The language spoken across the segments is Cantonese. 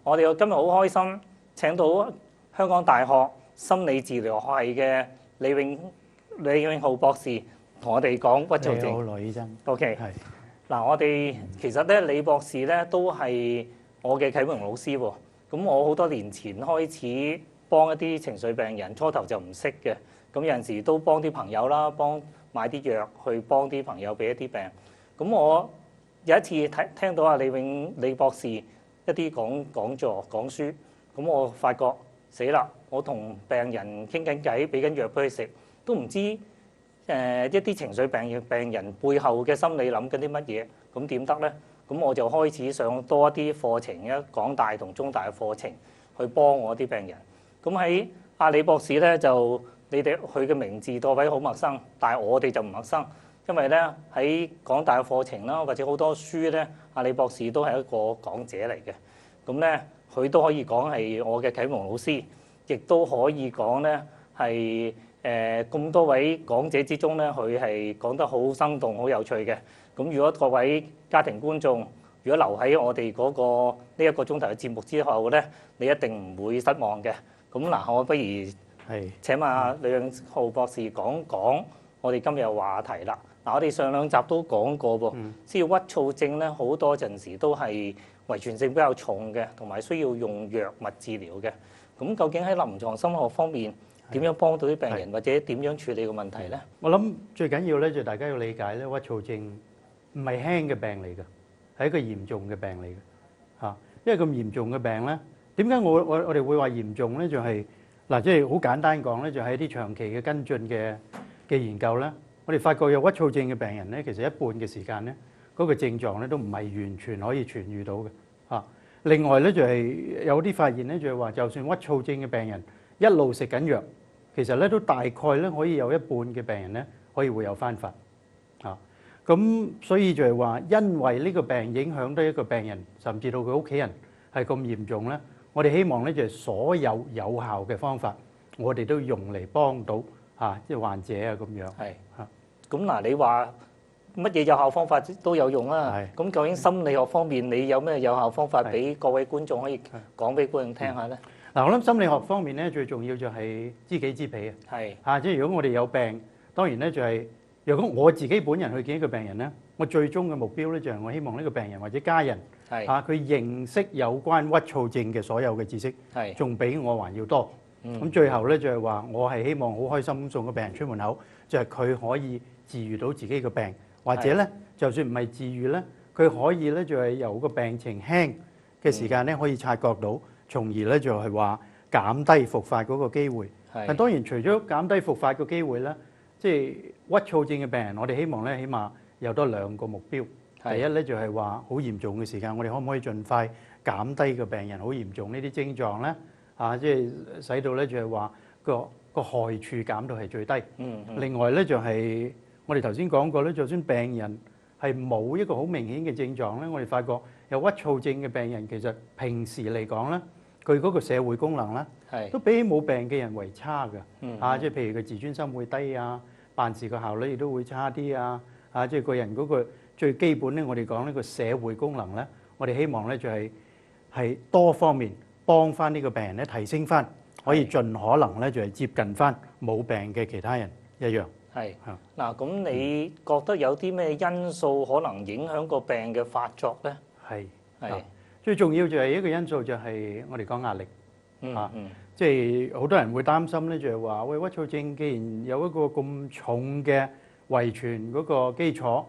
我哋今日好開心請到香港大學心理治療學系嘅李永浩博士同我哋講鬱躁症。你好，羅醫生。OK，係嗱，我哋其實咧，李博士咧都係我嘅啟蒙老師喎。咁我好多年前開始幫一啲情緒病人，初頭就唔識嘅，咁有陣時都幫啲朋友啦，幫買啲藥去幫啲朋友俾一啲病。咁我有一次聽到阿李博士一啲講座講書，咁我發覺死啦！我同病人傾緊偈，俾緊藥俾佢食，都唔知一啲情緒病人背後嘅心理諗緊啲乜嘢，咁點得呢？咁我就開始上多一啲課程，港大同中大嘅課程去幫我啲病人。咁喺阿李博士咧，就你哋佢嘅名字各位好陌生，但係我哋就唔陌生，因為咧喺港大嘅課程啦，或者好多書咧，阿李博士都係一個講者嚟嘅。咁咧佢都可以講係我嘅啟蒙老師，亦都可以講咧係咁多位講者之中咧，佢係講得好生動、好有趣嘅。咁如果各位家庭觀眾，如果留喺我哋嗰個呢一個鐘頭嘅節目之後咧，你一定唔會失望嘅。咁嗱，我不如請阿李永浩博士講講我哋今日嘅話題啦。嗱，我哋上兩集都講過噃，知道鬱躁症咧好多陣時都係遺傳性比較重嘅，同埋需要用藥物治療嘅。咁究竟喺臨床心理學方面點樣幫到啲病人，或者點樣處理個問題咧？我諗最緊要咧就大家要理解咧，鬱躁症唔係輕嘅病嚟嘅，係一個嚴重嘅病嚟嘅嚇。因為咁嚴重嘅病咧，點解我哋會話嚴重咧？就係嗱，即係好簡單講咧，就係一啲長期嘅跟進嘅研究咧，我哋發覺有鬱躁症嘅病人咧，其實一半嘅時間咧，嗰個症狀咧都唔係完全可以痊癒到嘅嚇。另外咧就係有啲發現咧，就係話就算鬱躁症嘅病人一路食緊藥，其實咧都大概咧可以有一半嘅病人咧可以會有翻發嚇。咁所以就係話，因為呢個病影響到一個病人，甚至到佢屋企人係咁嚴重咧，我哋希望咧就係所有有效嘅方法，我哋都用嚟幫到嚇即係患者啊咁樣。係嚇。咁嗱，你話乜嘢有效方法都有用啦。係。咁究竟心理學方面，你有咩有效方法俾各位觀眾可以講俾觀眾聽下咧？嗱，我諗心理學方面咧，最重要就係知己知彼啊。係嚇，即係如果我哋有病，當然咧就係，如果我自己本人去見一個病人咧，我最終嘅目標咧就係我希望呢個病人或者家人嚇佢認識有關鬱躁症嘅所有嘅知識，仲比我還要多。咁最後咧就係話，我係希望好開心咁送個病人出門口，就係佢可以治癒到自己嘅病，或者咧就算唔係治癒咧，佢可以咧就係由個病情輕嘅時間咧可以察覺到，從而咧就係話減低復發嗰個機會。但當然除咗減低復發嘅機會咧，即係鬱躁症嘅病人，我哋希望咧起碼有多兩個目標。第一咧就係話好嚴重嘅時間，我哋可唔可以盡快減低個病人好嚴重呢啲症狀咧？即係使到咧就係話個害處減到係最低。另外咧就係我哋頭先講過咧，就算病人係冇一個好明顯嘅症狀咧，我哋發覺有鬱躁症嘅病人其實平時嚟講咧，佢嗰個社會功能咧，都比起冇病嘅人為差㗎。即係譬如佢自尊心會低啊，辦事個效率亦都會差啲啊。即係個人嗰個最基本咧，我哋講呢個社會功能咧，我哋希望咧就係多方面幫翻呢個病人咧提升翻，可以盡可能咧就係接近翻冇病嘅其他人一樣。係嗱，咁你覺得有啲咩因素可能影響個病嘅發作咧？係最重要就係一個因素就係我哋講壓力。即係好多人會擔心咧，就係話喂，鬱躁症既然有一個咁重嘅遺傳嗰個基礎，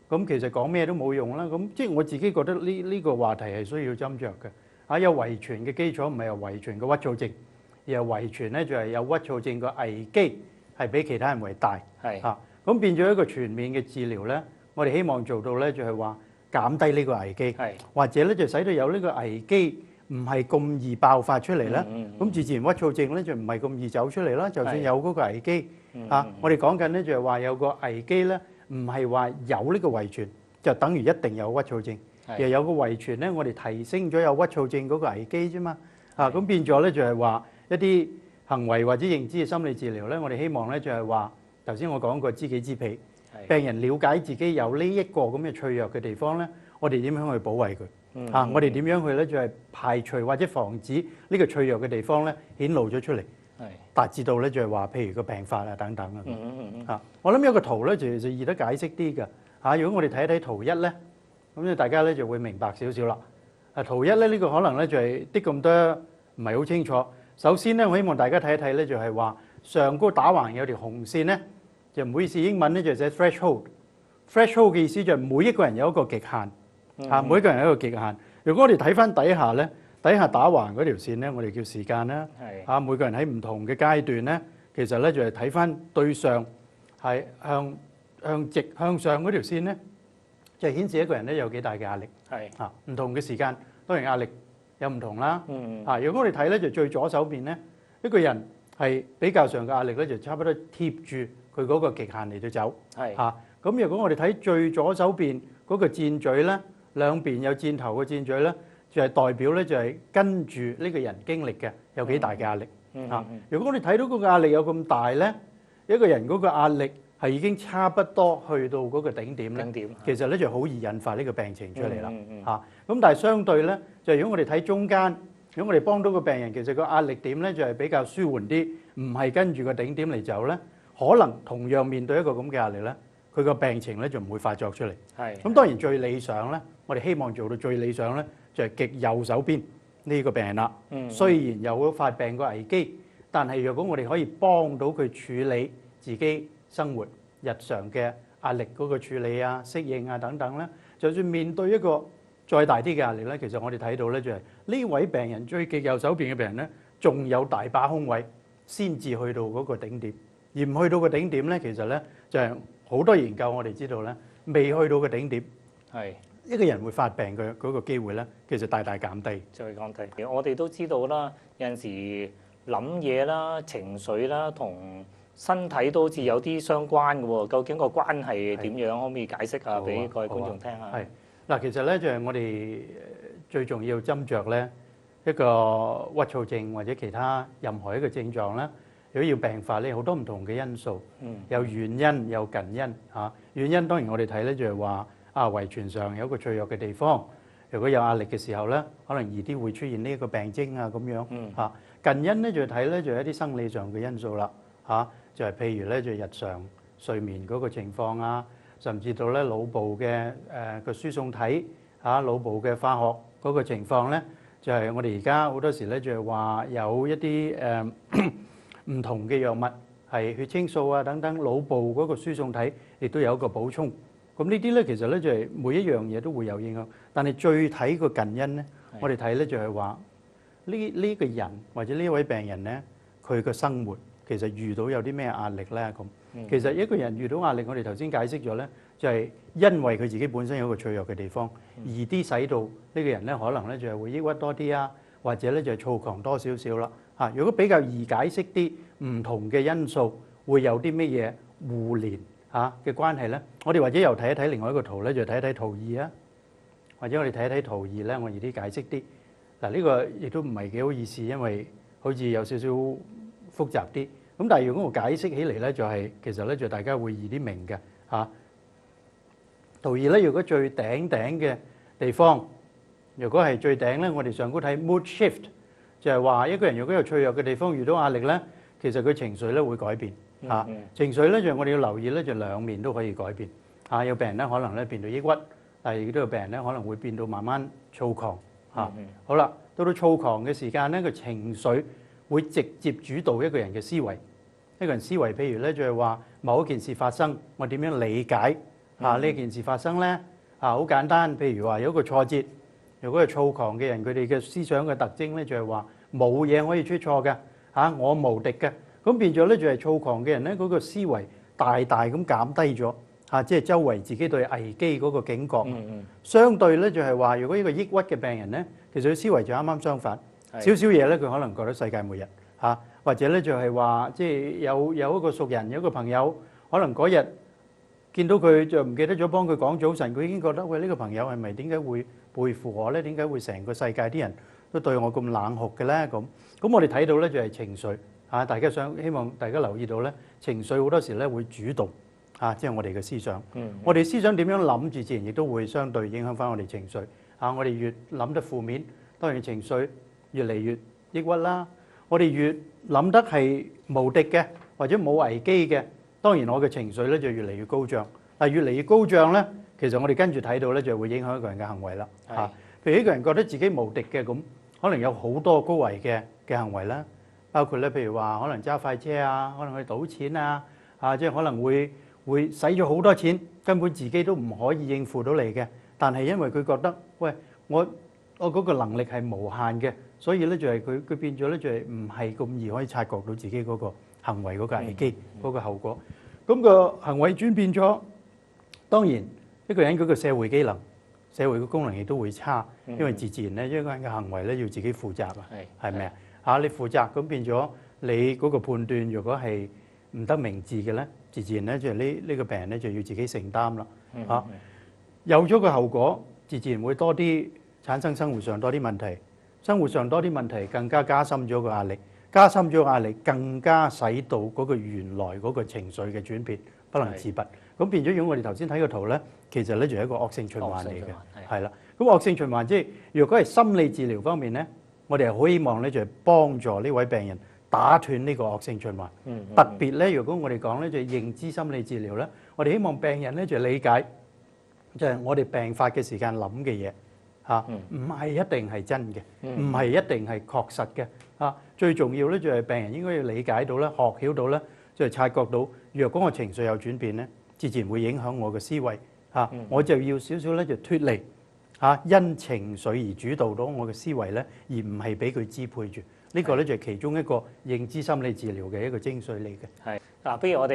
咁其實講咩都冇用啦。咁即係我自己覺得呢個話題係需要斟酌嘅。有遺傳嘅基礎唔係由遺傳嘅鬱躁症，而係遺傳咧就係有鬱躁症個危機係比其他人為大。咁變咗一個全面嘅治療咧，我哋希望做到咧就係話減低呢個危機，或者咧就使到有呢個危機唔係咁易爆發出嚟咧。咁自然鬱躁症咧就唔係咁易走出嚟啦。就算有嗰個危機，我哋講緊咧就係話有個危機咧，唔係話有呢個遺傳就等於一定有鬱躁症，而係有個遺傳咧，我哋提升咗有鬱躁症嗰個危機啫嘛。咁變咗咧就係話一啲行為或者認知嘅心理治療咧，我哋希望咧就係話頭先我講過知己知彼，病人了解自己有呢一個咁嘅脆弱嘅地方咧，我哋點樣去保衛佢嚇？我哋點樣去咧就係排除或者防止呢個脆弱嘅地方咧顯露咗出嚟，達至到咧就係話譬如個病發啊等等啊嚇。我諗有個圖咧就易得解釋啲㗎嚇。如果我哋睇一睇圖一咧，咁咧大家咧就會明白少少啦。圖一咧呢個可能咧就係啲咁多唔係好清楚。首先咧，我希望大家睇一睇咧就係話上高打橫有條紅線咧，就唔好意思，英文咧就寫 threshold。threshold 嘅意思就係每一個人有一個極限嚇，每一個人有一個極限。如果我哋睇翻底下咧，底下打橫嗰條線咧，我哋叫時間啦嚇。每個人喺唔同嘅階段咧，其實咧就係睇翻對上係向直向上嗰條線咧，就顯示一個人咧有幾大嘅壓力嚇。唔同嘅時間當然壓力有唔同啦嚇。如果我哋睇咧就最左手邊咧，一個人係比較上嘅壓力咧就差不多貼住佢嗰個極限嚟到走嚇。咁如果我哋睇最左手邊嗰個箭嘴咧，兩邊有箭頭嘅箭嘴咧，就係代表咧就係跟住呢個人經歷嘅有幾大嘅壓力嚇。如果我哋睇到嗰個壓力有咁大咧，一個人嗰個壓力係已經差不多去到嗰個頂點咧，其實咧就好易引發呢個病情出嚟啦嚇。咁但係相對咧，就如果我哋睇中間，如果我哋幫到個病人，其實個壓力點咧就係比較舒緩啲，唔係跟住個頂點嚟走咧，可能同樣面對一個咁嘅壓力咧，佢個病情咧就唔會發作出嚟。咁當然最理想咧，我哋希望做到最理想咧，就係極右手邊呢個病人啦。雖然有發病個危機，但係若果我哋可以幫到佢處理自己生活日常嘅壓力嗰個處理啊、適應啊等等咧，就算面對一個再大啲嘅壓力咧，其實我哋睇到咧就係呢位病人最極右手邊嘅病人咧，仲有大把空位先至去到嗰個頂點，而唔去到個頂點咧，其實咧就係好多研究我哋知道咧，未去到個頂點，一個人會發病嘅嗰個機會咧，其實大大減低。就係降低。我哋都知道啦，有陣時諗嘢啦、情緒啦，同身體都好似有啲相關嘅喎。究竟個關係點樣？可唔可以解釋下俾各位觀眾聽下？係嗱，其實咧就係我哋最重要斟酌咧一個鬱躁症或者其他任何一個症狀咧，如果要病發咧，好多唔同嘅因素，有原因有近因嚇。原因當然我哋睇咧就係話遺傳上有一個脆弱嘅地方，如果有壓力嘅時候咧，可能易啲會出現呢一個病徵啊咁樣嚇。近因咧就睇咧就係一啲生理上嘅因素啦嚇，就係譬如咧就日常睡眠嗰個情況啊。甚至到咧腦部嘅個輸送體嚇，腦部嘅化學嗰個情況咧，就係我哋而家好多時咧就係話有一啲唔同嘅藥物係血清素啊等等，腦部嗰個輸送體亦都有一個補充。咁呢啲咧其實咧就係每一樣嘢都會有影響，但係最睇個近因咧，我哋睇咧就係話呢個人或者呢位病人咧，佢個生活其實遇到有啲咩壓力咧咁。其實一個人遇到壓力，我哋頭先解釋咗咧，就係因為佢自己本身有一個脆弱嘅地方，易啲使到呢個人咧可能咧就係會抑鬱多啲啊，或者咧就係躁狂多少少啦嚇。如果比較易解釋啲唔同嘅因素，會有啲乜嘢互連嚇嘅關係咧？我哋或者又睇一睇另外一個圖咧，就睇一睇圖二啊，或者我哋睇一睇圖二咧，我易啲解釋啲。嗱呢個亦都唔係幾好意思，因為好似有少少複雜啲。咁但係如果我解釋起嚟咧，就係其實咧就大家會易啲明嘅嚇。圖二咧，如果最頂嘅地方，如果係最頂咧，我哋上高睇 mood shift，就係話一個人如果有脆弱嘅地方遇到壓力咧，其實佢情緒咧會改變嚇。情緒咧就我哋要留意咧，就兩面都可以改變嚇。有病人咧可能咧變到抑鬱，但係亦都有病人咧可能會變到慢慢躁狂嚇。好啦，到躁狂嘅時間咧，個情緒會直接主導一個人嘅思維。一個人思維，譬如咧就係話某一件事發生，我點樣理解呢件事發生咧？好簡單，譬如話有一個挫折，如果係躁狂嘅人，佢哋嘅思想嘅特徵咧就係話冇嘢可以出錯嘅我無敵嘅。咁變咗咧就係躁狂嘅人咧，嗰個思維大大咁減低咗即係周圍自己對危機嗰個警覺。相對咧就係話，如果一個抑鬱嘅病人咧，其實佢思維就啱啱相反，少少嘢咧佢可能覺得世界末日或者咧就係話，即係有一個熟人，有一個朋友，可能嗰日見到佢就唔記得咗幫佢講早晨，佢已經覺得喂，呢個朋友係咪點解會背負我咧？點解會成個世界啲人都對我咁冷酷嘅咧？咁我哋睇到咧就係情緒大家希望大家留意到咧，情緒好多時咧會主導即係我哋嘅思想。我哋思想點樣諗住，自然亦都會相對影響翻我哋情緒。我哋越諗得負面，當然情緒越嚟越抑鬱啦。我哋越諗得係無敵嘅或者冇危機嘅，當然我嘅情緒咧就越嚟越高漲。但係越嚟越高漲咧，其實我哋跟住睇到咧就會影響一個人嘅行為啦。譬如一個人覺得自己無敵嘅咁，可能有好多高危嘅行為啦，包括咧譬如話可能揸快車啊，可能去賭錢啊，即係可能會使咗好多錢，根本自己都唔可以應付到嚟嘅。但係因為佢覺得，喂，我嗰個能力係無限嘅，所以咧就係佢變咗咧就係唔係咁易可以察覺到自己嗰個行為嗰個危機嗰個後果。咁個行為轉變咗，當然一個人嗰個社會機能、社會嘅功能亦都會差，因為自然咧一個人嘅行為咧要自己負責啊，係咪啊？你負責咁變咗你嗰個判斷，如果係唔得明智嘅咧，自然咧就係呢個病人咧就要自己承擔啦。有咗個後果，自然會多啲產生生活上多啲問題，生活上多啲問題更加加深咗個壓力，加深咗壓力更加使到嗰個原來嗰個情緒嘅轉變不能自拔。咁變咗，如果我哋頭先睇個圖咧，其實咧就係一個惡性循環嚟嘅，係啦。咁惡性循環即係如果係心理治療方面咧，我哋係好希望咧就係幫助呢位病人打斷呢個惡性循環。特別咧，如果我哋講咧就係認知心理治療咧，我哋希望病人咧就理解，就係我哋病發嘅時間諗嘅嘢唔係一定係真嘅，唔係一定係確實嘅。最重要咧就係病人應該要理解到咧，學曉到咧，就係察覺到，若果我情緒有轉變咧，自然會影響我嘅思維。我就要少少咧就脫離因情緒而主導到我嘅思維咧，而唔係俾佢支配住。呢個咧就係其中一個認知心理治療嘅一個精髓嚟嘅。係嗱，不如我哋